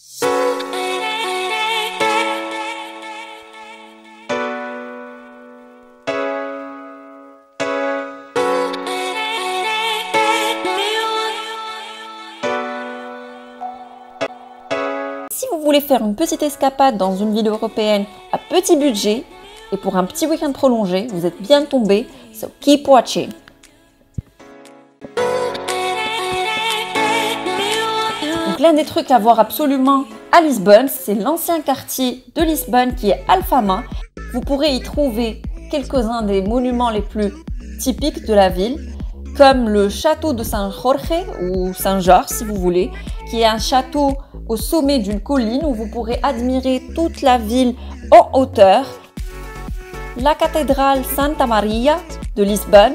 Si vous voulez faire une petite escapade dans une ville européenne à petit budget et pour un petit week-end prolongé, vous êtes bien tombé, so keep watching. Donc l'un des trucs à voir absolument à Lisbonne, c'est l'ancien quartier de Lisbonne qui est Alfama. Vous pourrez y trouver quelques-uns des monuments les plus typiques de la ville, comme le château de San Jorge ou Saint-Georges si vous voulez, qui est un château au sommet d'une colline où vous pourrez admirer toute la ville en hauteur. La cathédrale Santa Maria de Lisbonne.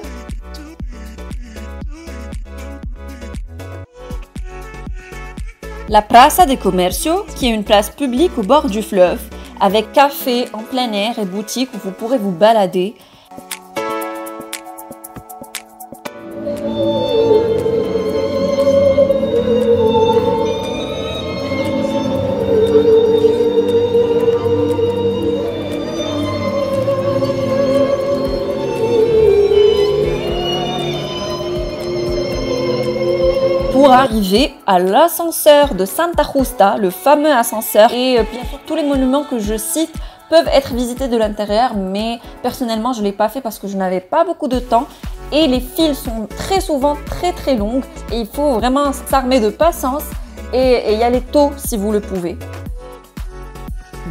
La Praça de Comércio, qui est une place publique au bord du fleuve, avec café en plein air et boutique où vous pourrez vous balader. Pour arriver à l'ascenseur de Santa Justa, le fameux ascenseur. Et bien sûr, tous les monuments que je cite peuvent être visités de l'intérieur, mais personnellement, je ne l'ai pas fait parce que je n'avais pas beaucoup de temps. Et les files sont très souvent très longues et il faut vraiment s'armer de patience et y aller tôt si vous le pouvez.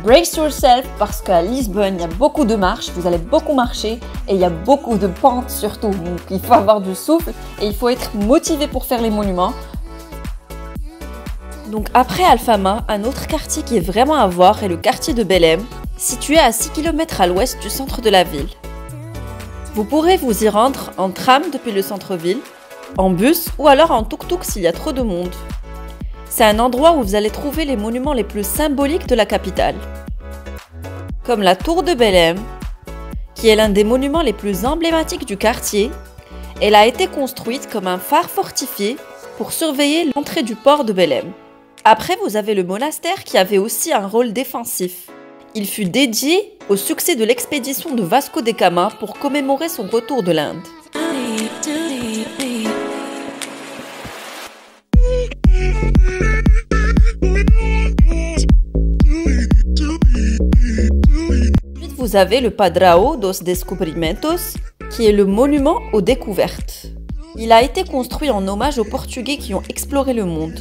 Brace yourself parce qu'à Lisbonne, il y a beaucoup de marches, vous allez beaucoup marcher et il y a beaucoup de pentes surtout. Donc il faut avoir du souffle et il faut être motivé pour faire les monuments. Donc après Alfama, un autre quartier qui est vraiment à voir est le quartier de Belém, situé à 6 km à l'ouest du centre de la ville. Vous pourrez vous y rendre en tram depuis le centre-ville, en bus ou alors en tuk-tuk s'il y a trop de monde. C'est un endroit où vous allez trouver les monuments les plus symboliques de la capitale, comme la tour de Belém, qui est l'un des monuments les plus emblématiques du quartier. Elle a été construite comme un phare fortifié pour surveiller l'entrée du port de Belém. Après, vous avez le monastère qui avait aussi un rôle défensif. Il fut dédié au succès de l'expédition de Vasco de Gama pour commémorer son retour de l'Inde. Ensuite, vous avez le Padrao dos Descobrimentos, qui est le monument aux découvertes. Il a été construit en hommage aux Portugais qui ont exploré le monde.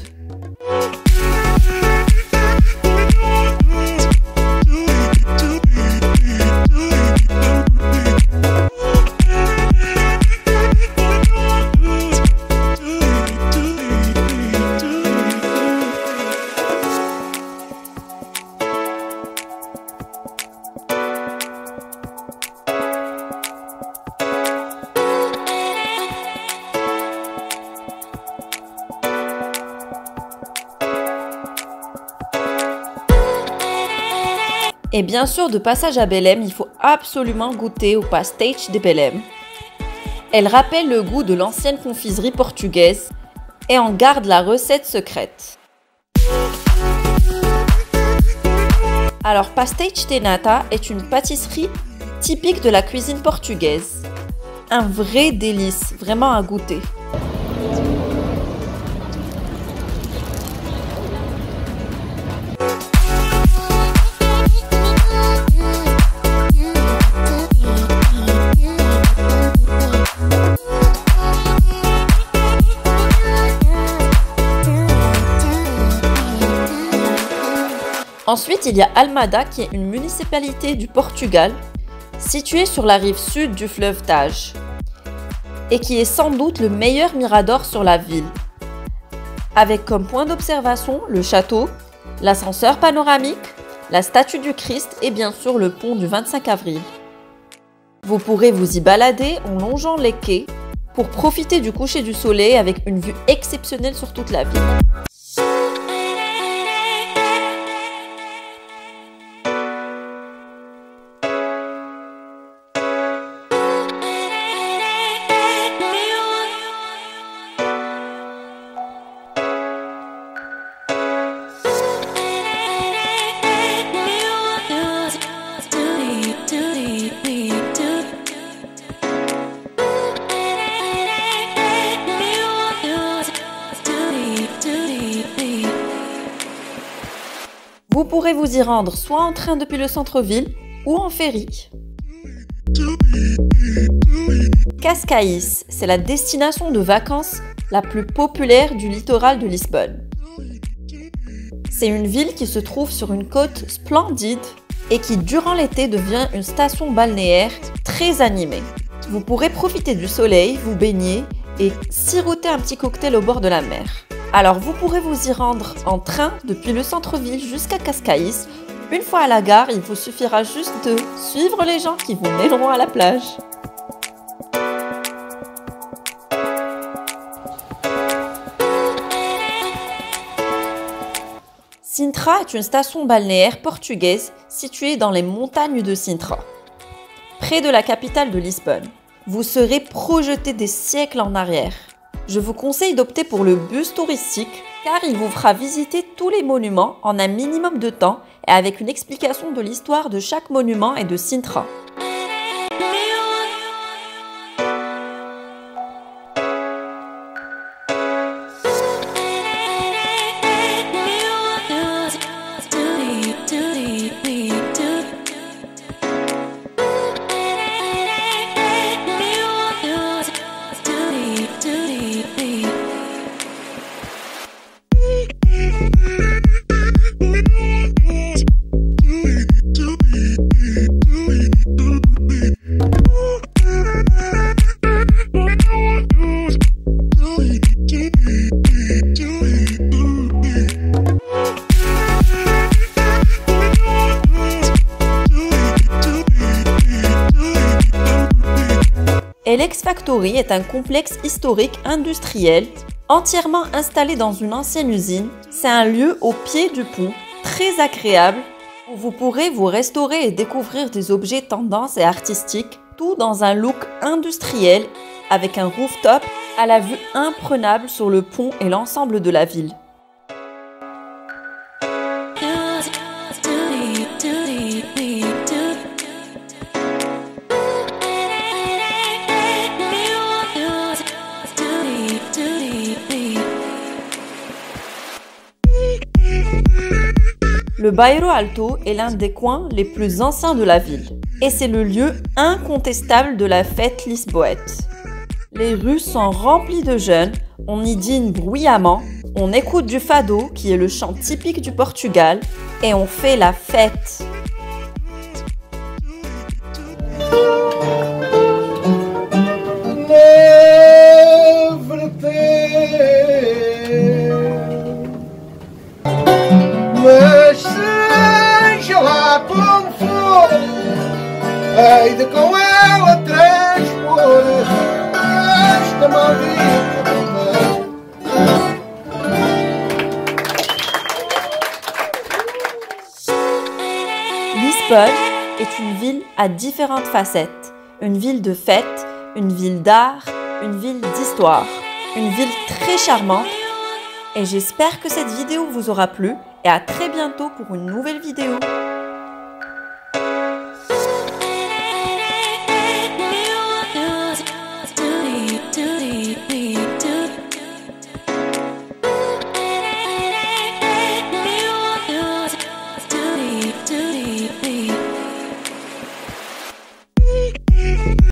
Et bien sûr, de passage à Belém, il faut absolument goûter au pastéis de Belém. Elle rappelle le goût de l'ancienne confiserie portugaise et en garde la recette secrète. Alors, pastéis de nata est une pâtisserie typique de la cuisine portugaise. Un vrai délice, vraiment à goûter. Ensuite, il y a Almada qui est une municipalité du Portugal située sur la rive sud du fleuve Tage et qui est sans doute le meilleur mirador sur la ville, avec comme point d'observation le château, l'ascenseur panoramique, la statue du Christ et bien sûr le pont du 25 avril. Vous pourrez vous y balader en longeant les quais pour profiter du coucher du soleil avec une vue exceptionnelle sur toute la ville. Vous pourrez vous y rendre soit en train depuis le centre-ville ou en ferry. Cascais, c'est la destination de vacances la plus populaire du littoral de Lisbonne. C'est une ville qui se trouve sur une côte splendide et qui, durant l'été, devient une station balnéaire très animée. Vous pourrez profiter du soleil, vous baigner et siroter un petit cocktail au bord de la mer. Alors vous pourrez vous y rendre en train depuis le centre-ville jusqu'à Cascais. Une fois à la gare, il vous suffira juste de suivre les gens qui vous mèneront à la plage. Sintra est une station balnéaire portugaise située dans les montagnes de Sintra, près de la capitale de Lisbonne. Vous serez projeté des siècles en arrière. Je vous conseille d'opter pour le bus touristique car il vous fera visiter tous les monuments en un minimum de temps et avec une explication de l'histoire de chaque monument et de Sintra. L'X Factory est un complexe historique industriel entièrement installé dans une ancienne usine. C'est un lieu au pied du pont, très agréable, où vous pourrez vous restaurer et découvrir des objets tendance et artistiques, tout dans un look industriel avec un rooftop à la vue imprenable sur le pont et l'ensemble de la ville. Le Bairro Alto est l'un des coins les plus anciens de la ville et c'est le lieu incontestable de la fête lisboète. Les rues sont remplies de jeunes, on y dîne bruyamment, on écoute du fado qui est le chant typique du Portugal et on fait la fête. Hei de com ela transpor esta maldita Lisbonne est une ville à différentes facettes. Une ville de fête, une ville d'art, une ville d'histoire. Une ville très charmante. Et j'espère que cette vidéo vous aura plu et à très bientôt pour une nouvelle vidéo.